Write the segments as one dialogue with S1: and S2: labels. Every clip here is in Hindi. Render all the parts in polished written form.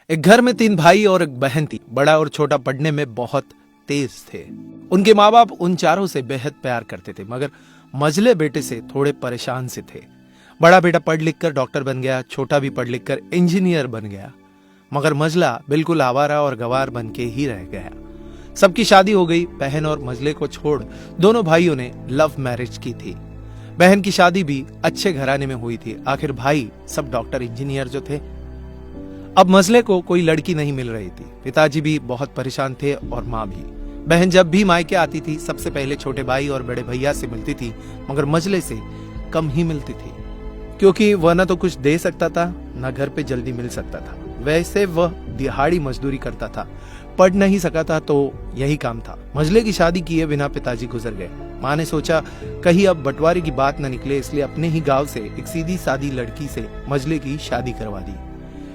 S1: एक घर में 3 भाई और एक बहन थी। बड़ा और छोटा पढ़ने में बहुत तेज थे। उनके माँ बाप उन चारों से बेहद प्यार करते थे, मगर मझले बेटे से थोड़े परेशान से थे। बड़ा बेटा पढ़ लिख कर डॉक्टर बन गया, छोटा भी पढ़ लिख कर इंजीनियर बन गया, मगर मझला बिल्कुल आवारा और गवार बन के ही रह गया। सबकी शादी हो गई। बहन और मझले को छोड़ दोनों भाइयों ने लव मैरिज की थी। बहन की शादी भी अच्छे घराने में हुई थी। आखिर भाई सब डॉक्टर इंजीनियर जो थे। अब मझले को कोई लड़की नहीं मिल रही थी। पिताजी भी बहुत परेशान थे और माँ भी। बहन जब भी मायके आती थी सबसे पहले छोटे भाई और बड़े भैया से मिलती थी, मगर मझले से कम ही मिलती थी, क्योंकि वह न तो कुछ दे सकता था न घर पे जल्दी मिल सकता था। वैसे वह दिहाड़ी मजदूरी करता था, पढ़ नहीं सका था तो यही काम था। मझले की शादी किए बिना पिताजी गुजर गए। माँ ने सोचा कहीं अब बंटवारे की बात न निकले, इसलिए अपने ही गांव से एक सीधी सादी लड़की से मझले की शादी करवा दी।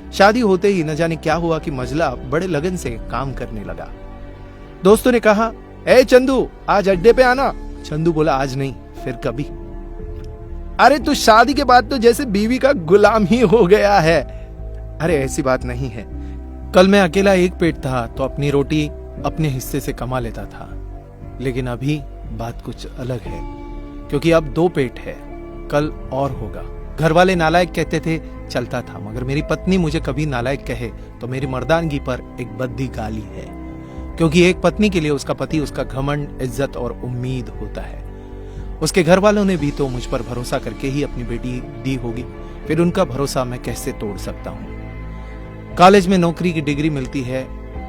S1: शादी होते ही न जाने क्या हुआ कि मझला बड़े लगन से काम करने लगा। दोस्तों ने कहा, ए चंदू आज अड्डे पे आना। चंदू बोला, आज नहीं, फिर कभी। अरे तू शादी के बाद तो जैसे बीवी का गुलाम ही हो गया है। अरे ऐसी बात नहीं है, कल मैं अकेला एक पेट था तो अपनी रोटी अपने हिस्से से कमा लेता था, लेकिन अभी बात कुछ अलग है, क्योंकि अब 2 पेट है, कल और होगा। घर वाले नालायक कहते थे, चलता था, मगर मेरी पत्नी मुझे कभी नालायक कहे तो मेरी मर्दानगी पर एक बद्दी गाली है, क्योंकि एक पत्नी के लिए उसका पति उसका घमंड, इज्जत और उम्मीद होता है। उसके घर वालों ने भी तो मुझ पर भरोसा करके ही अपनी बेटी दी होगी, फिर उनका भरोसा मैं कैसे तोड़ सकता हूँ। कॉलेज में नौकरी की डिग्री मिलती है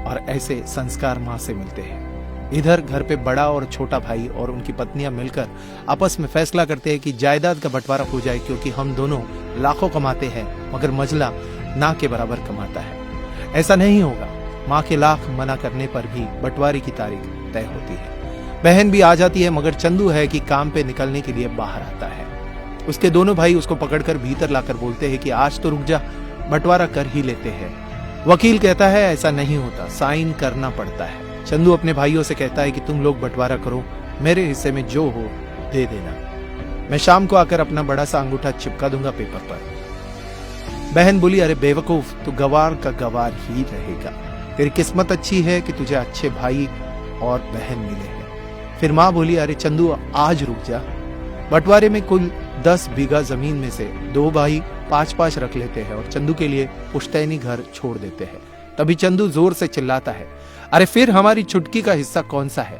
S1: और ऐसे संस्कार माँ से मिलते हैं। इधर घर पे बड़ा और छोटा भाई और उनकी पत्नियां मिलकर आपस में फैसला करते हैं कि जायदाद का बंटवारा हो जाए, क्योंकि हम दोनों लाखों कमाते हैं मगर मझला ना के बराबर कमाता है। ऐसा नहीं होगा। माँ के लाख मना करने पर भी बंटवारे की तारीख तय होती है। बहन भी आ जाती है, मगर चंदू है कि काम पे निकलने के लिए बाहर आता है। उसके दोनों भाई उसको पकड़कर भीतर लाकर बोलते हैं कि आज तो रुक जा, बंटवारा कर ही लेते हैं। वकील कहता है ऐसा नहीं होता, साइन करना पड़ता है। चंदू अपने भाइयों से कहता है कि तुम लोग बंटवारा करो, मेरे हिस्से में जो हो दे देना, मैं शाम को आकर अपना बड़ा सा अंगूठा चिपका दूंगा पेपर पर। बहन बोली, अरे बेवकूफ, तू गवार का गवार ही रहेगा। तेरी किस्मत अच्छी है कि तुझे अच्छे भाई और बहन मिले हैं। फिर माँ बोली, अरे चंदू आज रुक जा, बंटवारे में कुल 10 बीघा जमीन में से 2 भाई 5-5 रख लेते हैं और चंदू के लिए पुश्तैनी घर छोड़ देते हैं। तभी चंदू जोर से चिल्लाता है, अरे फिर हमारी चुटकी का हिस्सा कौन सा है?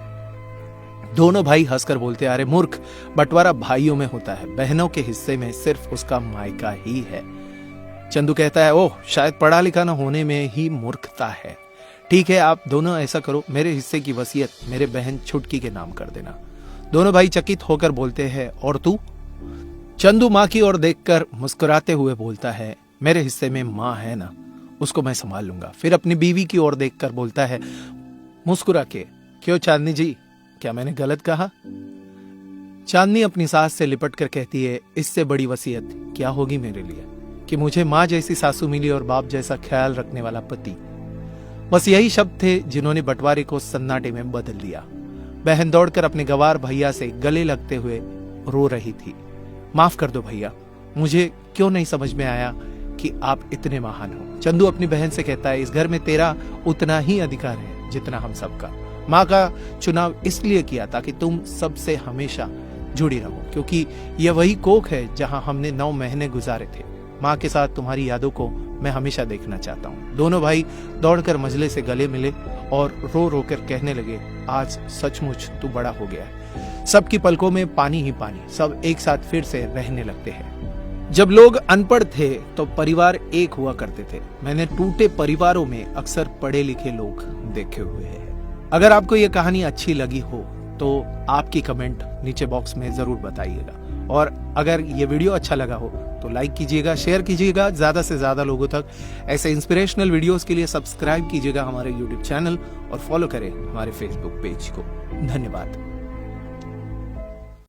S1: दोनों भाई हंसकर बोलते हैं, अरे मूर्ख, बंटवारा भाइयों में होता है, बहनों के हिस्से में सिर्फ उसका मायका ही है। चंदू कहता है, ओह, शायद पढ़ा लिखा न होने में ही मूर्खता है। ठीक है, आप दोनों ऐसा करो, मेरे हिस्से की वसीयत मेरे बहन छुटकी के नाम कर देना। दोनों भाई चकित होकर बोलते हैं, और तू? चंदू माँ की ओर देखकर मुस्कुराते हुए बोलता है, मेरे हिस्से में माँ है ना, उसको मैं संभाल लूंगा। फिर अपनी बीवी की ओर देखकर बोलता है मुस्कुरा के, क्यों चांदनी जी, क्या मैंने गलत कहा? चांदनी अपनी सास से लिपट कर कहती है, इससे बड़ी वसीयत क्या होगी मेरे लिए कि मुझे माँ जैसी सासू मिली और बाप जैसा ख्याल रखने वाला पति। बस यही शब्द थे जिन्होंने बंटवारे को सन्नाटे में बदल दिया। बहन दौड़कर अपने गवार भैया से गले लगते हुए रो रही थी, माफ कर दो भैया, मुझे क्यों नहीं समझ में आया कि आप इतने महान हो। चंदू अपनी बहन से कहता है, इस घर में तेरा उतना ही अधिकार है जितना हम सबका। माँ का चुनाव इसलिए किया ताकि तुम सबसे हमेशा जुड़ी रहो, क्योंकि यह वही कोख है जहां हमने 9 महीने गुजारे थे। माँ के साथ तुम्हारी यादों को मैं हमेशा देखना चाहता हूँ। दोनों भाई दौड़कर मझले से गले मिले और रो रो कर कहने लगे, आज सचमुच तू बड़ा हो गया है। सबकी पलकों में पानी ही पानी, सब एक साथ फिर से रहने लगते हैं। जब लोग अनपढ़ थे तो परिवार एक हुआ करते थे। मैंने टूटे परिवारों में अक्सर पढ़े लिखे लोग देखे हुए हैं। अगर आपको ये कहानी अच्छी लगी हो तो आपकी कमेंट नीचे बॉक्स में जरूर बताइएगा, और अगर ये वीडियो अच्छा लगा हो तो लाइक कीजिएगा, शेयर कीजिएगा ज्यादा से ज्यादा लोगों तक। ऐसे इंस्पिरेशनल वीडियोस के लिए सब्सक्राइब कीजिएगा हमारे YouTube चैनल और फॉलो करें हमारे Facebook पेज को। धन्यवाद।